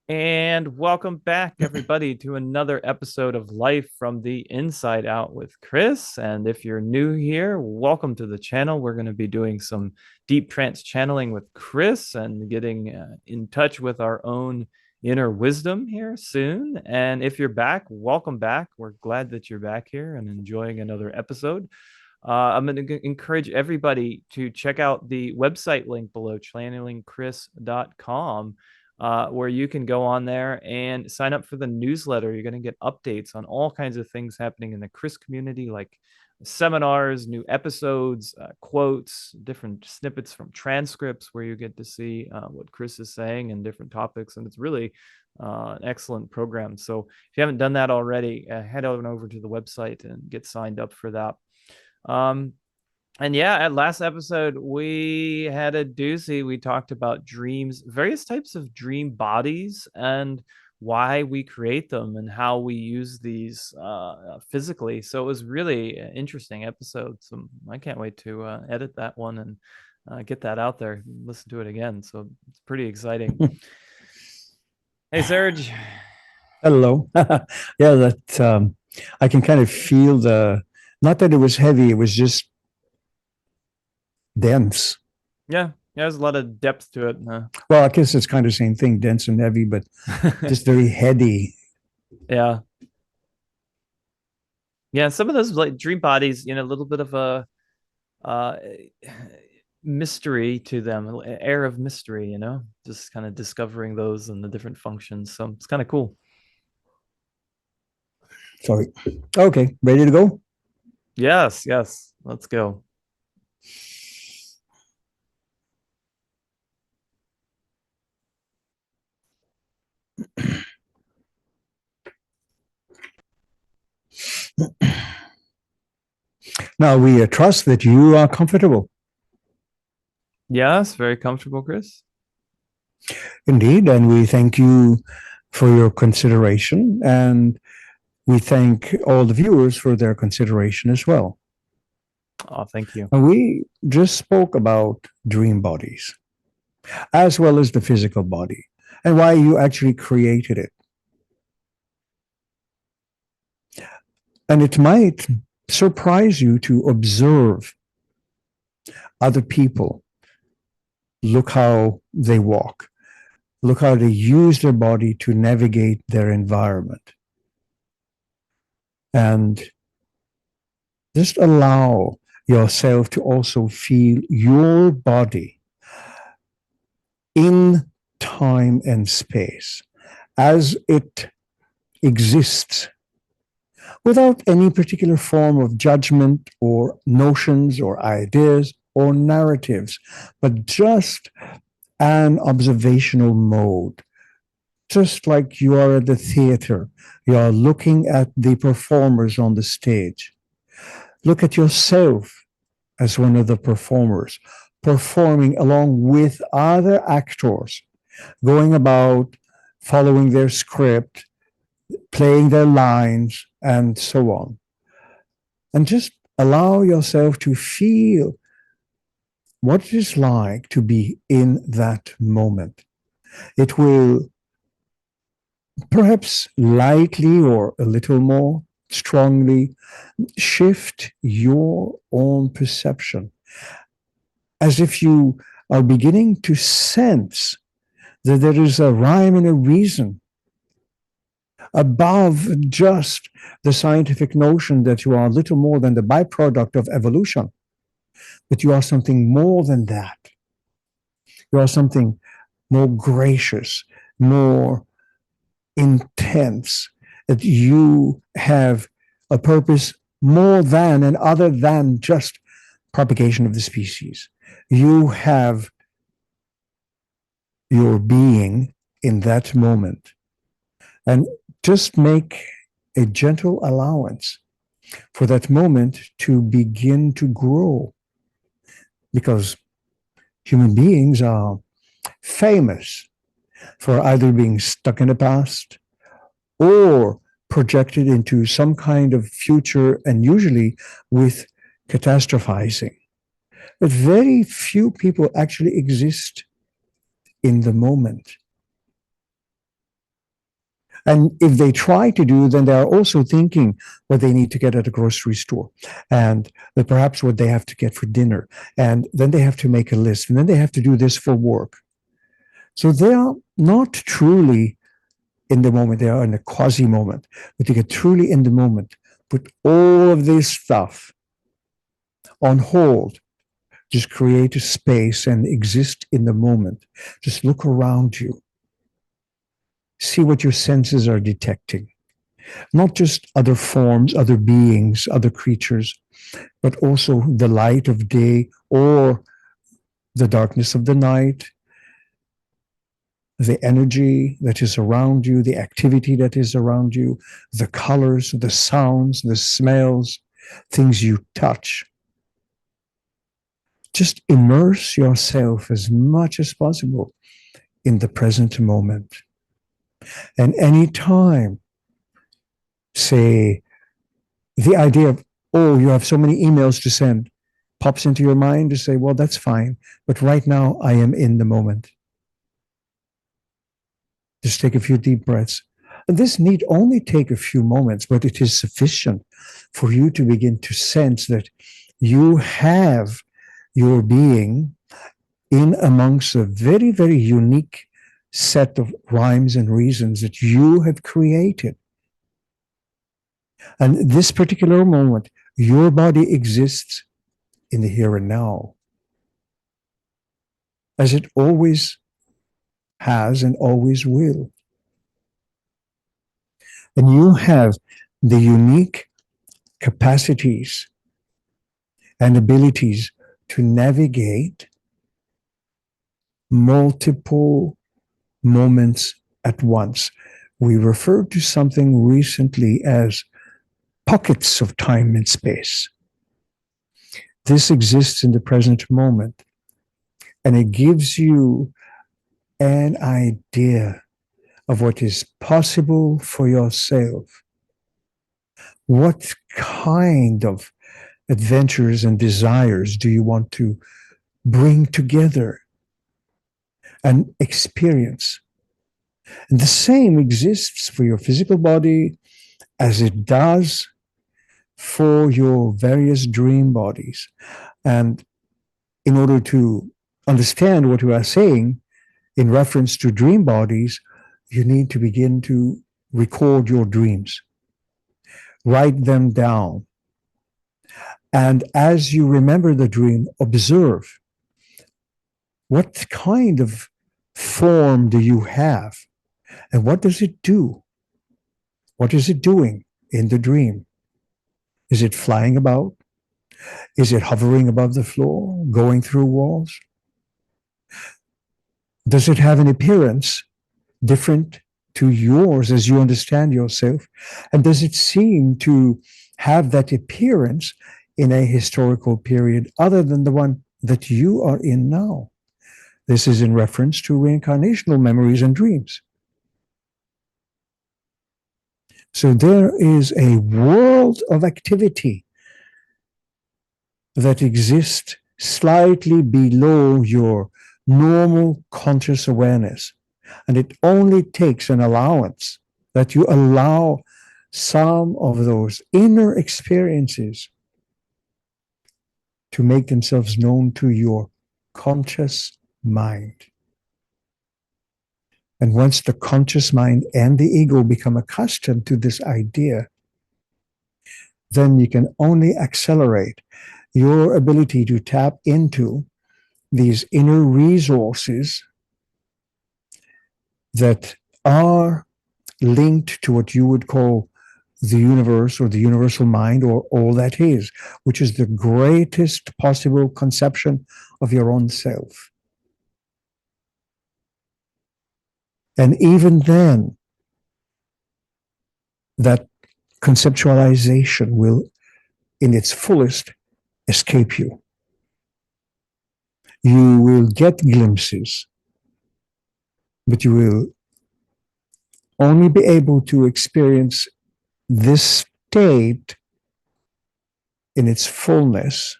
And welcome back, everybody, to another episode of Life from the Inside Out with Chris. And if you're new here, welcome to the channel. We're going to be doing some deep trance channeling with Chris and getting in touch with our own inner wisdom here soon. And if you're back, welcome back. We're glad that you're back here and enjoying another episode. I'm going to encourage everybody to check out the website link below, channelingchris.com, where you can go on there and sign up for the newsletter. You're going to get updates on all kinds of things happening in the Chris community, like seminars, new episodes, quotes, different snippets from transcripts where you get to see what Chris is saying and different topics. And it's really an excellent program. So if you haven't done that already, head on over to the website and get signed up for that. Um, and yeah, at last episode, we had a doozy. We talked about dreams, various types of dream bodies, and why we create them and how we use these physically. So it was really an interesting episode. So I can't wait to edit that one and get that out there, listen to it again. So it's pretty exciting. Hey, Serge. Hello. Yeah, that I can kind of feel not that it was heavy, it was just dense. Yeah, there's a lot of depth to it. Well, I guess it's kind of the same thing, dense and heavy, but just very heady. Yeah. Yeah, some of those like dream bodies, a little bit of a uh mystery to them, an air of mystery, just kind of discovering those and the different functions. So it's kind of cool. Sorry. Okay, ready to go? Yes, yes. Let's go. Now we trust that you are comfortable. Yes, very comfortable, Chris. Indeed, and we thank you for your consideration, and we thank all the viewers for their consideration as well. Oh, thank you. And we just spoke about dream bodies, as well as the physical body, and why you actually created it. And it might surprise you to observe other people. Look how they walk. Look how they use their body to navigate their environment. And just allow yourself to also feel your body in time and space as it exists without any particular form of judgment or notions or ideas or narratives, but just an observational mode. Just like you are at the theater, you are looking at the performers on the stage. Look at yourself as one of the performers, performing along with other actors, going about following their script, playing their lines, and so on. And just allow yourself to feel what it is like to be in that moment. It will perhaps lightly or a little more strongly shift your own perception as if you are beginning to sense that there is a rhyme and a reason above just the scientific notion that you are little more than the byproduct of evolution, but you are something more than that. You are something more gracious, more intense, that you have a purpose more than and other than just propagation of the species. You have your being in that moment. And just make a gentle allowance for that moment to begin to grow. Because human beings are famous for either being stuck in the past or projected into some kind of future, and usually with catastrophizing. But very few people actually exist in the moment. And if they try to do, then they are also thinking what they need to get at a grocery store and that perhaps what they have to get for dinner. And then they have to make a list and then they have to do this for work. So they are not truly in the moment. They are in a quasi moment, but to get truly in the moment, put all of this stuff on hold. Just create a space and exist in the moment. Just look around you. See what your senses are detecting. Not just other forms, other beings, other creatures, but also the light of day or the darkness of the night, the energy that is around you, the activity that is around you, the colors, the sounds, the smells, things you touch. Just immerse yourself as much as possible in the present moment. And any time, say, the idea of, oh, you have so many emails to send, pops into your mind to say, well, that's fine. But right now, I am in the moment. Just take a few deep breaths. And this need only take a few moments, but it is sufficient for you to begin to sense that you have your being in amongst a very, very unique set of rhymes and reasons that you have created. And this particular moment, your body exists in the here and now, as it always has and always will. And you have the unique capacities and abilities to navigate multiple moments at once. We referred to something recently as pockets of time and space. This exists in the present moment, and it gives you an idea of what is possible for yourself. What kind of adventures and desires do you want to bring together and experience? And the same exists for your physical body as it does for your various dream bodies. And in order to understand what we are saying in reference to dream bodies, you need to begin to record your dreams, write them down. And as you remember the dream, observe what kind of form do you have and what does it do? What is it doing in the dream? Is it flying about? Is it hovering above the floor, going through walls? Does it have an appearance different to yours as you understand yourself? And does it seem to have that appearance in a historical period other than the one that you are in now? This is in reference to reincarnational memories and dreams. So there is a world of activity that exists slightly below your normal conscious awareness. And it only takes an allowance that you allow some of those inner experiences to make themselves known to your conscious mind. And once the conscious mind and the ego become accustomed to this idea, then you can only accelerate your ability to tap into these inner resources that are linked to what you would call the universe or the universal mind or all that is, which is the greatest possible conception of your own self. And even then, that conceptualization will, in its fullest, escape you. You will get glimpses, but you will only be able to experience this state in its fullness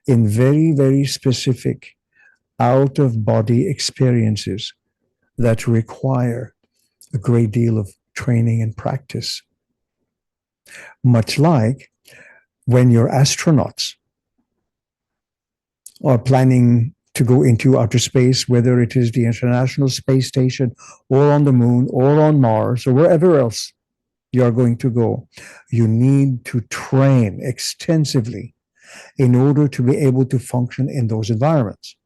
in very, very specific out-of-body experiences that require a great deal of training and practice. Much like when your astronauts are planning to go into outer space, whether it is the International Space Station or on the moon or on Mars or wherever else you are going to go, you need to train extensively in order to be able to function in those environments.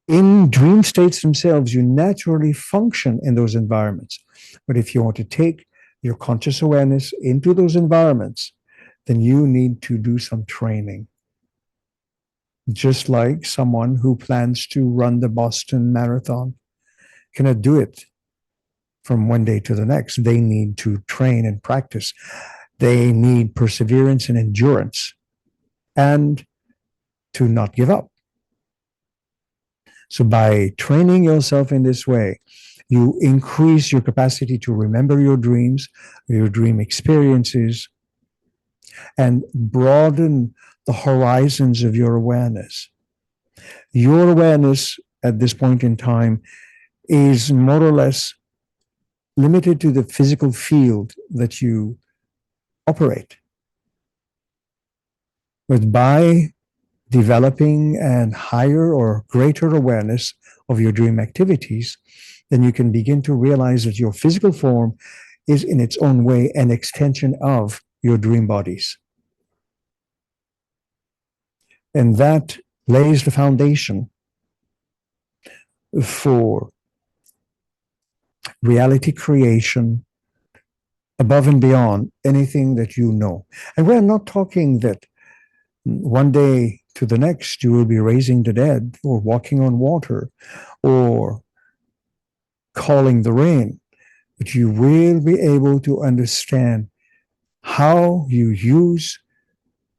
In dream states themselves, you naturally function in those environments. But if you want to take your conscious awareness into those environments, then you need to do some training. Just like someone who plans to run the Boston Marathon cannot do it from one day to the next. They need to train and practice. They need perseverance and endurance and to not give up. So by training yourself in this way, you increase your capacity to remember your dreams, your dream experiences, and broaden the horizons of your awareness. Your awareness at this point in time is more or less limited to the physical field that you operate. But by developing and higher or greater awareness of your dream activities, then you can begin to realize that your physical form is in its own way an extension of your dream bodies. And that lays the foundation for reality creation above and beyond anything that you know. And we're not talking that one day to the next you will be raising the dead or walking on water or calling the rain, but you will be able to understand how you use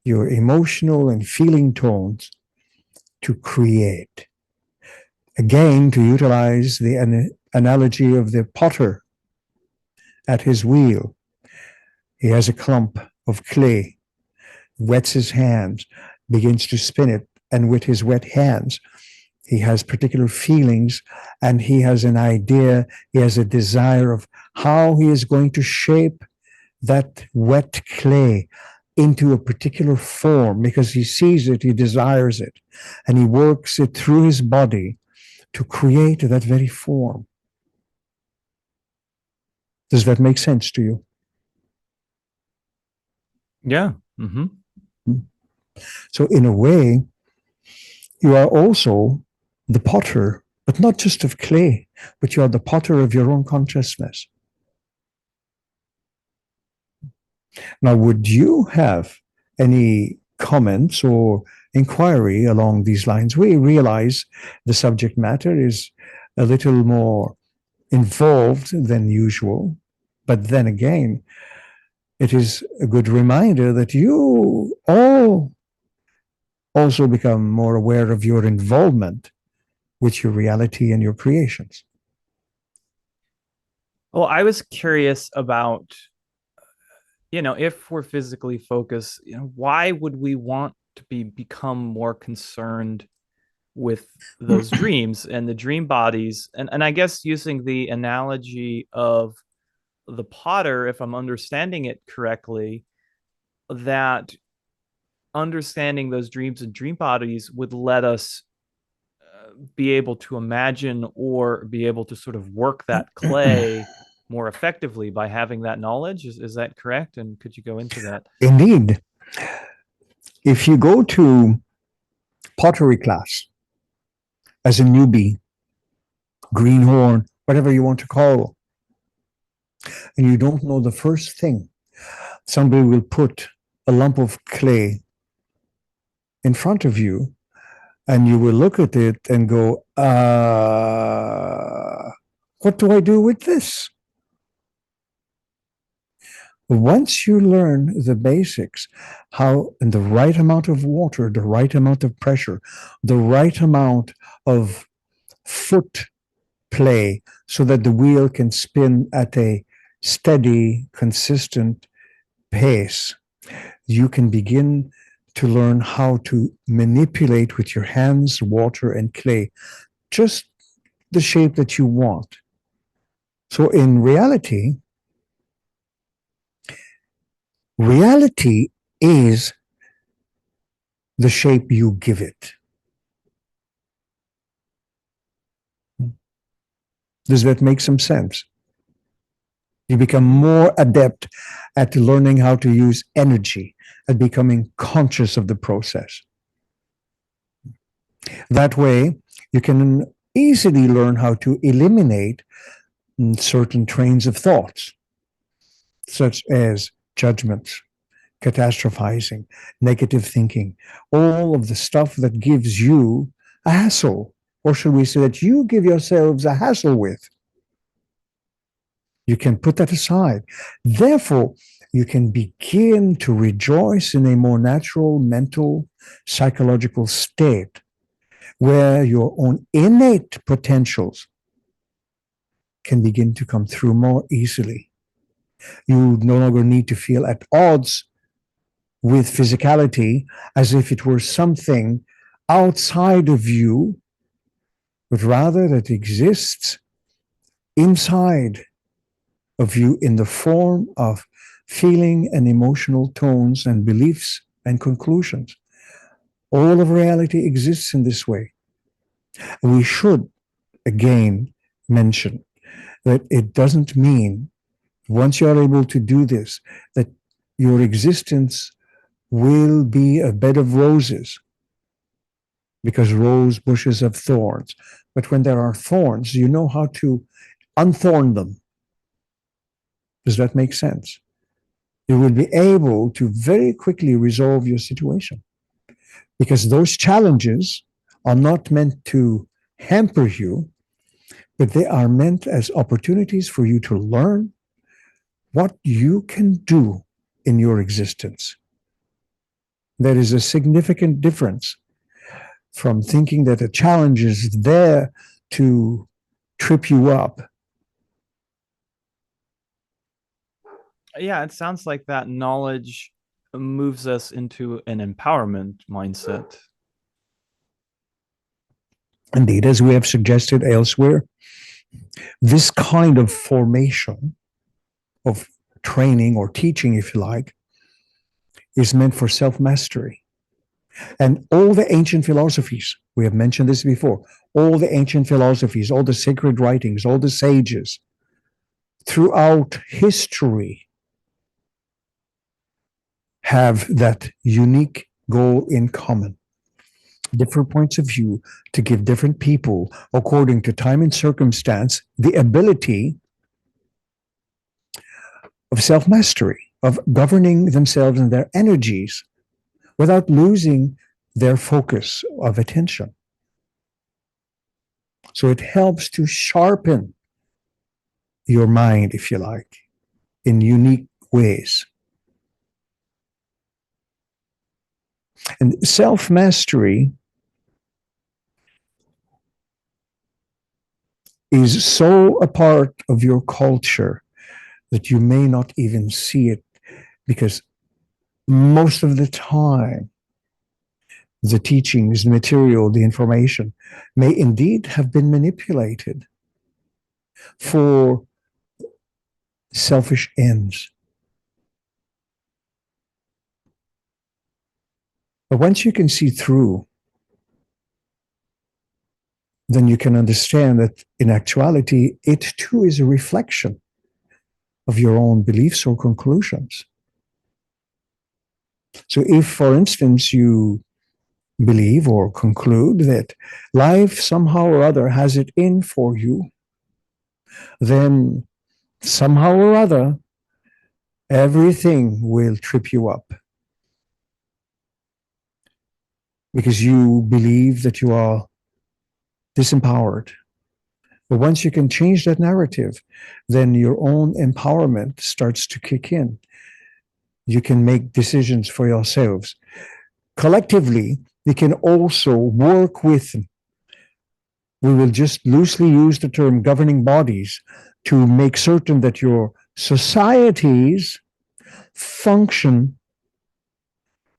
your emotional and feeling tones to create. Again, to utilize the analogy of the potter at his wheel. He has a clump of clay, wets his hands, begins to spin it, and with his wet hands, he has particular feelings and he has an idea, he has a desire of how he is going to shape that wet clay into a particular form because he sees it, he desires it, and he works it through his body to create that very form. Does that make sense to you? Yeah. Mm-hmm. So in a way, you are also the potter, but not just of clay, but you are the potter of your own consciousness. Now, would you have any comments or inquiry along these lines? We realize the subject matter is a little more involved than usual, but then again, it is a good reminder that you all also become more aware of your involvement with your reality and your creations. Well, I was curious about, if we're physically focused, why would we want to become more concerned with those dreams and the dream bodies? And I guess using the analogy of the potter, if I'm understanding it correctly, that understanding those dreams and dream bodies would let us be able to imagine or be able to sort of work that clay more effectively by having that knowledge. Is that correct? And could you go into that? Indeed. If you go to pottery class as a newbie, greenhorn, whatever you want to call, and you don't know the first thing, somebody will put a lump of clay in front of you and you will look at it and go, what do I do with this? Once you learn the basics, how in the right amount of water, the right amount of pressure, the right amount of foot play so that the wheel can spin at a steady, consistent pace, you can begin to learn how to manipulate with your hands, water, and clay, just the shape that you want. So in reality, reality is the shape you give it. Does that make some sense? You become more adept at learning how to use energy, at becoming conscious of the process. That way, you can easily learn how to eliminate certain trains of thoughts, such as judgments, catastrophizing, negative thinking, all of the stuff that gives you a hassle, or should we say that you give yourselves a hassle with. You can put that aside. Therefore, you can begin to rejoice in a more natural mental, psychological state where your own innate potentials can begin to come through more easily. You no longer need to feel at odds with physicality as if it were something outside of you, but rather that exists inside of you in the form of feeling and emotional tones and beliefs and conclusions. All of reality exists in this way. We should again mention that it doesn't mean once you are able to do this that your existence will be a bed of roses, because rose bushes have thorns. But when there are thorns, you know how to unthorn them. Does that make sense? You will be able to very quickly resolve your situation, because those challenges are not meant to hamper you, but they are meant as opportunities for you to learn what you can do in your existence. There is a significant difference from thinking that a challenge is there to trip you up. Yeah, it sounds like that knowledge moves us into an empowerment mindset. Indeed, as we have suggested elsewhere, this kind of formation of training or teaching, if you like, is meant for self mastery. And all the ancient philosophies, we have mentioned this before, all the ancient philosophies, all the sacred writings, all the sages throughout history have that unique goal in common. Different points of view to give different people, according to time and circumstance, the ability of self mastery, of governing themselves and their energies without losing their focus of attention. So it helps to sharpen your mind, if you like, in unique ways. And self mastery is so a part of your culture that you may not even see it, because most of the time, the teachings, the material, the information may indeed have been manipulated for selfish ends. But once you can see through, then you can understand that in actuality, it too is a reflection of your own beliefs or conclusions. So if, for instance, you believe or conclude that life somehow or other has it in for you, then somehow or other, everything will trip you up, because you believe that you are disempowered. But once you can change that narrative, then your own empowerment starts to kick in. You can make decisions for yourselves. Collectively, you can also work with, we will just loosely use the term governing bodies, to make certain that your societies function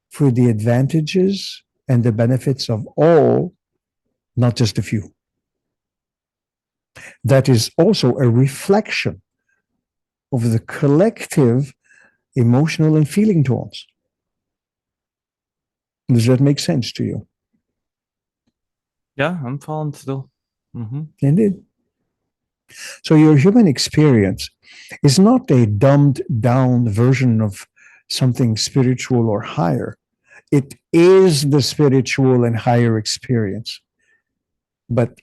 for the advantages and the benefits of all, not just a few. that is also a reflection of the collective emotional and feeling tones. Does that make sense to you? Yeah, I'm following still. Indeed. So your human experience is not a dumbed down version of something spiritual or higher. It is the spiritual and higher experience, but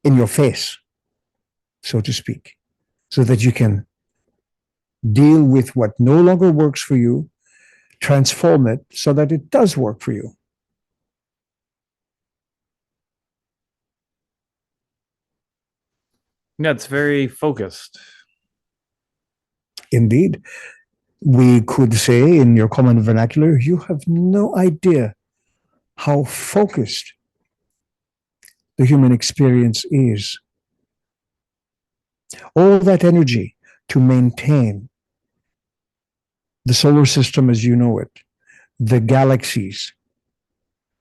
in your face, so to speak, so that you can deal with what no longer works for you, transform it so that it does work for you. Yeah, it's very focused. Indeed, we could say in your common vernacular, you have no idea how focused the human experience is. All that energy to maintain the solar system as you know it, the galaxies,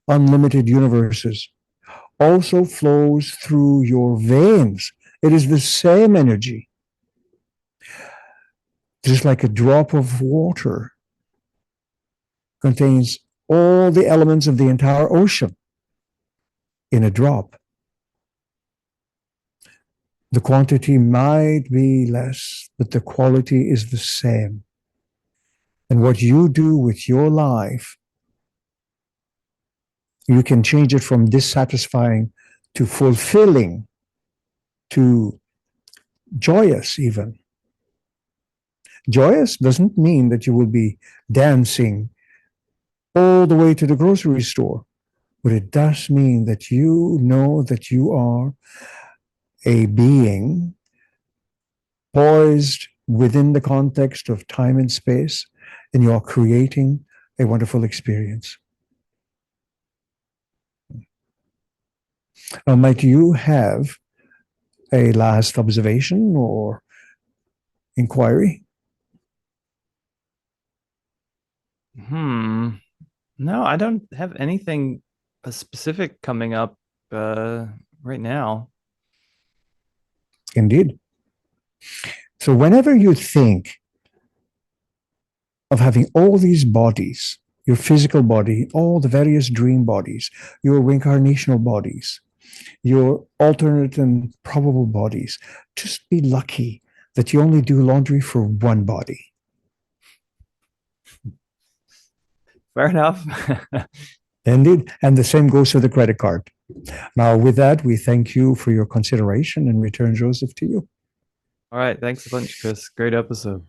unlimited universes, also flows through your veins. It is the same energy, just like a drop of water contains all the elements of the entire ocean in a drop. The quantity might be less, but the quality is the same. And what you do with your life, you can change it from dissatisfying to fulfilling to joyous, even. Joyous doesn't mean that you will be dancing all the way to the grocery store, but it does mean that you know that you are a being poised within the context of time and space, and you are creating a wonderful experience. Now, might you have a last observation or inquiry? No, I don't have anything specific coming up right now. Indeed. So, whenever you think of having all these bodies, your physical body, all the various dream bodies, your reincarnational bodies, your alternate and probable bodies, just be lucky that you only do laundry for one body. Fair enough. Indeed. And the same goes for the credit card. Now, with that, we thank you for your consideration and return Joseph to you. All right. Thanks a bunch, Chris. Great episode.